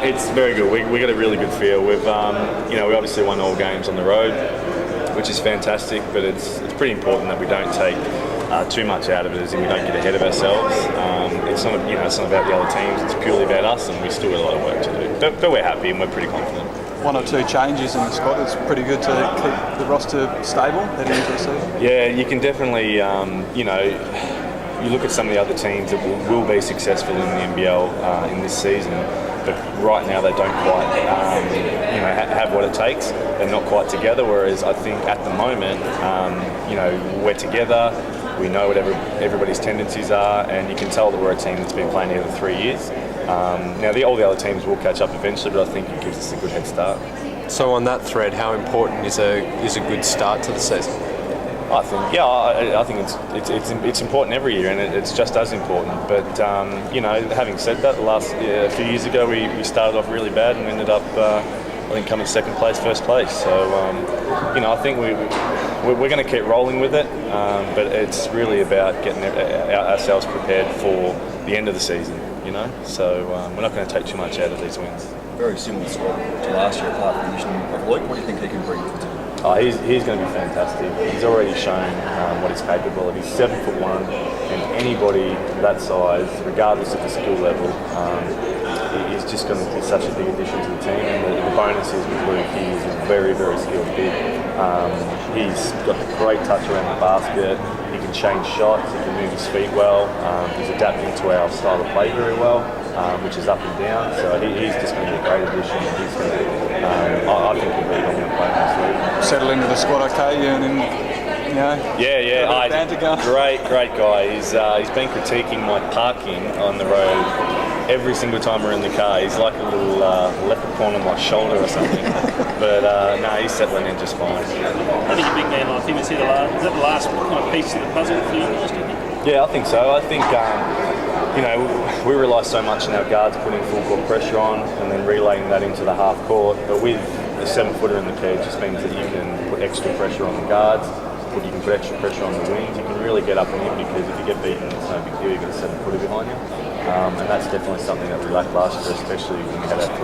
It's very good. We got a really good feel. We obviously won all games on the road, which is fantastic. But it's pretty important that we don't take too much out of it, as in we don't get ahead of ourselves. It's not about the other teams. It's purely about us, and we still got a lot of work to do. But we're happy and we're pretty confident. One or two changes in the squad. It's pretty good to keep the roster stable heading into the season. Yeah, you can definitely, you look at some of the other teams that will be successful in the NBL in this season, but right now they don't quite, have what it takes. They're not quite together. Whereas I think at the moment, we're together. We know what everybody's tendencies are, and you can tell that we're a team that's been playing here for 3 years. Now, all the other teams will catch up eventually, but I think it gives us a good head start. So on that thread, how important is a good start to the season? I think it's important every year, and it's just as important. But having said that, a few years ago we started off really bad and ended up coming second place, first place. So I think we're going to keep rolling with it, but it's really about getting ourselves prepared for the end of the season. So we're not going to take too much out of these wins. Very similar squad to last year, apart from the addition of Luke. What do you think he can bring to the team? He's going to be fantastic. He's already shown what he's capable of. He's 7'1", and anybody that size, regardless of the skill level, he's just going to be such a big addition to the team. And the bonus is with Luke, he is a very, very skilled big. He's got a great touch around the basket. He can change shots. He can move his feet well. He's adapting to our style of play very well, which is up and down. So he's just going to be a great addition. He's going to, I think he'll be a dominant player in this league. Settle into the squad okay, and Great guy. He's been critiquing my parking on the road every single time we're in the car. He's like a little leprechaun on my shoulder or something. But he's settling in just fine. I think a big man like him is the last kind of piece of the puzzle for you guys, do you think? Yeah, I think so. I think we rely so much on our guards putting full court pressure on and then relaying that into the half court. But with the 7-footer in the key, it just means that you can put extra pressure on the guards. You can put extra pressure on the wings. You can really get up and in, because if you get beaten, it's no big deal. You've got a 7-footer behind you, and that's definitely something that we lacked last year, especially when we had our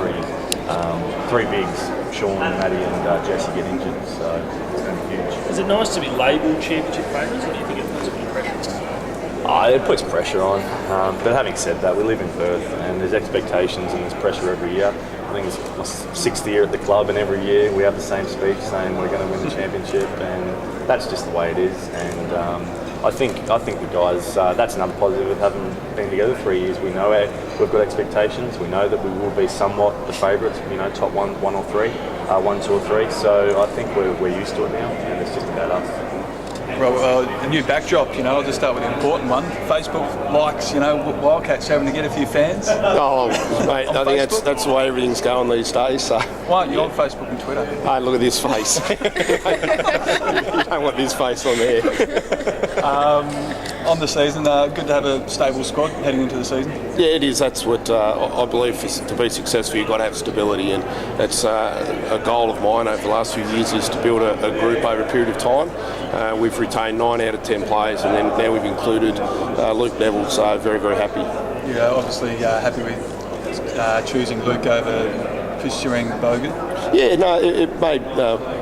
three bigs, Shawn, Matty, and Jesse get injured. So it's going to be huge. Is it nice to be labelled championship favourites, or do you think it puts a bit of pressure on? It puts pressure on, but having said that, we live in Perth, and there's expectations and there's pressure every year. I think it's my 6th year at the club, and every year we have the same speech saying we're going to win the championship, and that's just the way it is. And I think the guys, that's another positive of having been together 3 years. We know we've got expectations. We know that we will be somewhat the favourites, top one or three, 1, 2 or 3. So I think we're used to it now, and it's just about us. Well, a new backdrop, I'll just start with the important one. Facebook likes, Wildcats having to get a few fans. Oh, mate, I think that's the way everything's going these days. So. Why aren't you on Facebook and Twitter? Hey, look at this face. You don't want this face on there. On the season, good to have a stable squad heading into the season. Yeah, it is. That's what I believe. To be successful, you've got to have stability, and that's a goal of mine over the last few years, is to build a group over a period of time. We've retained 9 out of 10 players, and then now we've included Luke Neville, so very, very happy. Yeah, obviously happy with choosing Luke over pursuing Bogan. Yeah, no, it made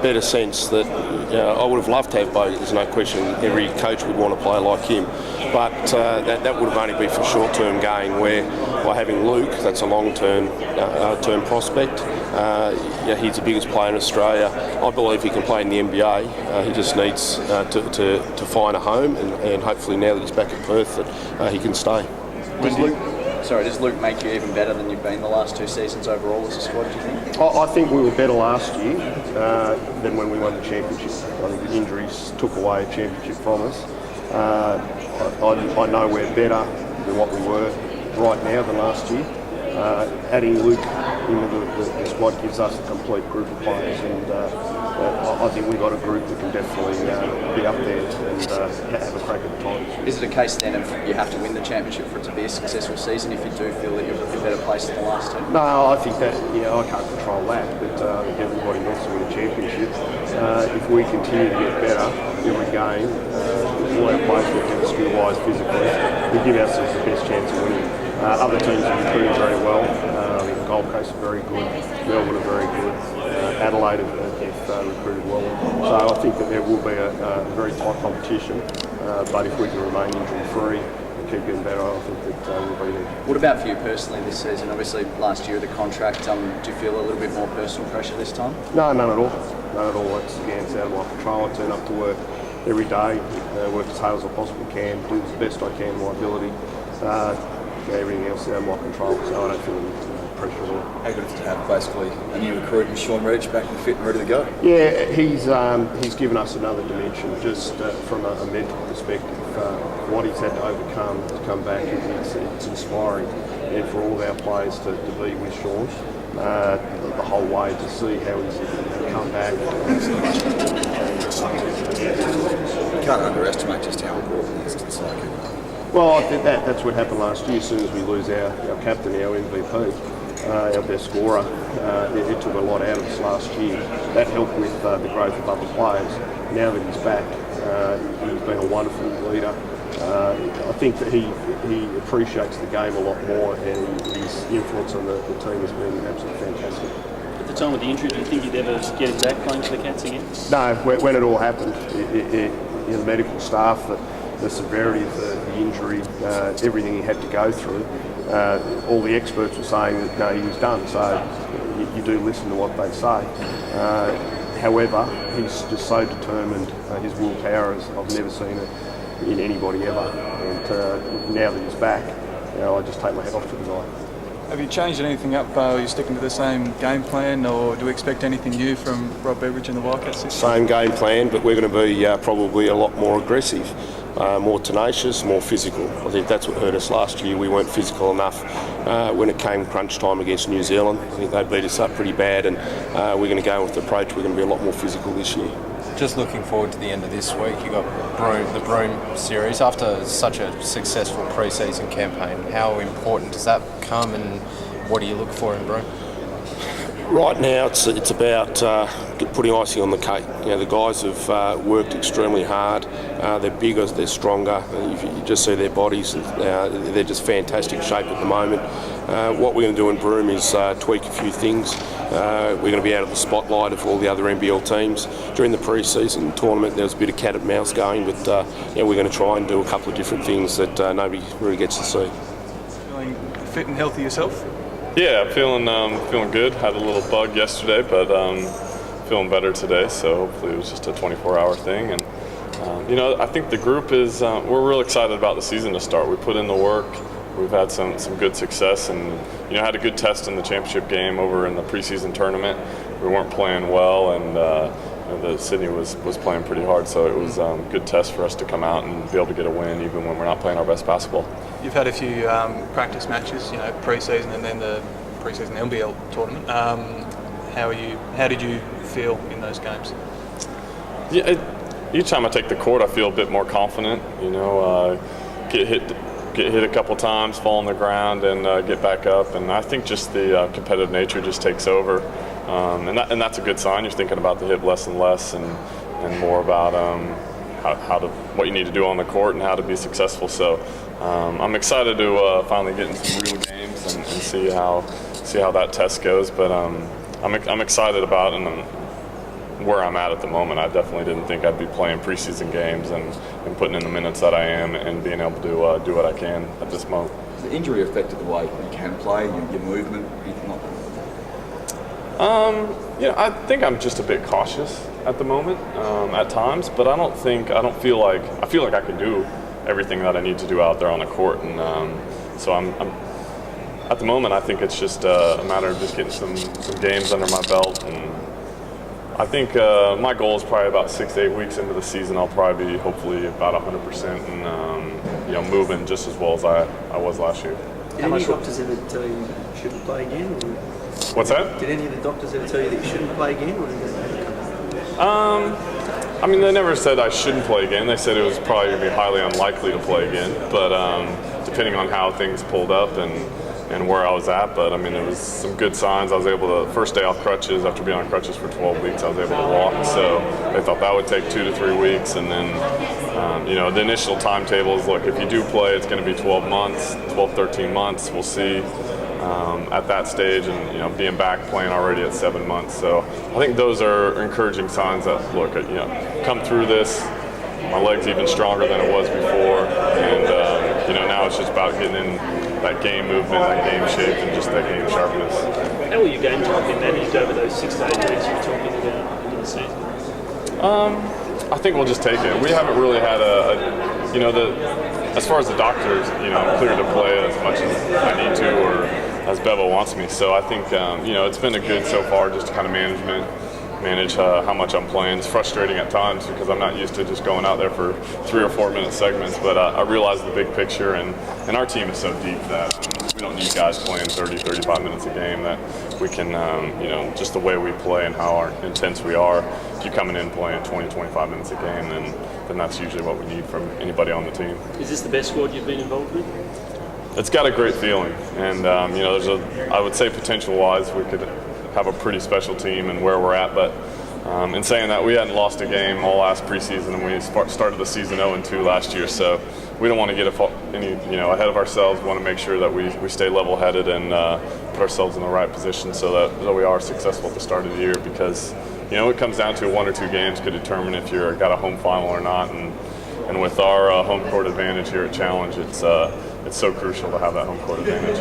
better sense that I would have loved to have Bogan. There's no question. Every coach would want to play like him, but that would have only been for short-term gain. Where by having Luke, that's a long-term term prospect. He's the biggest player in Australia. I believe he can play in the NBA. He just needs to find a home, and hopefully now that he's back at Perth, that he can stay. Does Luke make you even better than you've been the last 2 seasons overall as a squad, do you think? I think we were better last year than when we won the championship. I think the injuries took away a championship from us. I know we're better than what we were right now than last year. Adding Luke into the squad gives us a complete group of players, and I think we've got a group that can definitely be up there and have a crack at the times. Is it a case then of you have to win the championship for it to be a successful season if you do feel that you're in a better place than the last two? No, I think that, I can't control that, but I think everybody wants to win a championship. If we continue to get better every game, all our players will get skill-wise, physically, we give ourselves the best chance of winning. Other teams have improved very well. Gold West are very good, Melbourne are very good, Adelaide have recruited well. So I think that there will be a very tight competition, but if we can remain injury-free and keep getting better, I think that we'll be there. What about for you personally this season? Obviously last year the contract, do you feel a little bit more personal pressure this time? No, none at all. None at all. It's out of my control. I turn up to work every day, work as hard as I possibly can, do the best I can, my ability. Everything else is out of my control, so I don't feel any pressure at all. How good is it to have basically a new recruit in Shawn Redhage back and fit and ready to go? Yeah, he's given us another dimension, just from a mental perspective. What he's had to overcome to come back, it's inspiring. And for all of our players to be with Shawn the whole way, to see how he's come back. You can't underestimate just how important it is to soccer. Well, I think that's what happened last year. As soon as we lose our captain, our MVP, our best scorer, it took a lot out of us last year. That helped with the growth of other players. Now that he's back, he's been a wonderful leader. I think that he appreciates the game a lot more, and his influence on the team has been absolutely fantastic. At the time of the injury, do you think you'd ever get him back playing for the Cats again? No, when it all happened, the medical staff, the severity of the injury, everything he had to go through, all the experts were saying that no, he was done. So you do listen to what they say. However, he's just so determined. His willpower I've never seen it in anybody ever. And now that he's back, I just take my hat off to the guy. Have you changed anything up? Are you sticking to the same game plan, or do we expect anything new from Rob Beveridge and the Wildcats? Same game plan, but we're going to be probably a lot more aggressive, more tenacious, more physical. I think that's what hurt us last year. We weren't physical enough when it came crunch time against New Zealand. I think they beat us up pretty bad, and we're going to go with the approach. We're going to be a lot more physical this year. Just looking forward to the end of this week. You got the Broome series after such a successful pre-season campaign. How important does that come, and what do you look for in Broome? Right now, it's about putting icing on the cake. The guys have worked extremely hard. They're bigger, they're stronger. You just see their bodies. They're just fantastic shape at the moment. What we're going to do in Broome is tweak a few things. We're going to be out of the spotlight of all the other NBL teams. During the pre-season tournament, there was a bit of cat and mouse going, but we're going to try and do a couple of different things that nobody really gets to see. Feeling fit and healthy yourself? Yeah, feeling good. Had a little bug yesterday, but feeling better today. So hopefully it was just a 24-hour thing. And I think the group is we're real excited about the season to start. We put in the work. We've had some good success, and had a good test in the championship game over in the preseason tournament. We weren't playing well, and the Sydney was playing pretty hard. So it was a good test for us to come out and be able to get a win, even when we're not playing our best basketball. You've had a few practice matches, pre-season and then the pre-season NBL tournament. How did you feel in those games? Yeah, each time I take the court, I feel a bit more confident. Get hit a couple times, fall on the ground, and get back up. And I think just the competitive nature just takes over, and that's a good sign. You're thinking about the hip less and less, and more about what you need to do on the court and how to be successful. So I'm excited to finally get into some real games and see how that test goes. But I'm excited about it, and where I'm at the moment. I definitely didn't think I'd be playing preseason games and putting in the minutes that I am and being able to do what I can at this moment. Has the injury affected the way you can play, your movement, anything like that? I think I'm just a bit cautious at the moment at times, but I feel like I can do everything that I need to do out there on the court, and so I'm at the moment. I think it's just a matter of just getting some games under my belt, and I think my goal is probably about 6 to 8 weeks into the season. I'll probably be hopefully about 100% and moving just as well as I was last year. Did any doctors ever tell you you shouldn't play again? Or? What's that? Did any of the doctors ever tell you that you shouldn't play again? Or they never said I shouldn't play again. They said it was probably going to be highly unlikely to play again, but depending on how things pulled up and where I was at. But it was some good signs. I was able to, first day off crutches, after being on crutches for 12 weeks, I was able to walk. So they thought that would take 2 to 3 weeks. And then, the initial timetable is, look, if you do play, it's going to be 12 months, 12, 13 months. We'll see. at that stage, and being back playing already at 7 months. So I think those are encouraging signs that look, come through this. My leg's even stronger than it was before, and now it's just about getting in that game movement, that game shape, and just that game sharpness. How will your game time be managed over those 6 to 8 weeks you're talking about into the season? I think we'll just take it. We haven't really had as far as the doctors, I'm clear to play as much as I need to or as Bevo wants me. So I think, it's been a good so far, just kind of manage how much I'm playing. It's frustrating at times because I'm not used to just going out there for 3 or 4 minute segments, but I realize the big picture, and our team is so deep that we don't need guys playing 30, 35 minutes a game, that we can, just the way we play and how intense we are, if you're coming in playing 20, 25 minutes a game, then that's usually what we need from anybody on the team. Is this the best squad you've been involved with? It's got a great feeling, and I would say potential-wise, we could have a pretty special team and where we're at, but in saying that, we hadn't lost a game all last preseason, and we started the season 0-2 last year, so we don't want to get ahead of ourselves. We want to make sure that we stay level-headed and put ourselves in the right position so that we are successful at the start of the year, because it comes down to 1 or 2 games could determine if you've got a home final or not, and with our home court advantage here at Challenge, it's so crucial to have that home court advantage.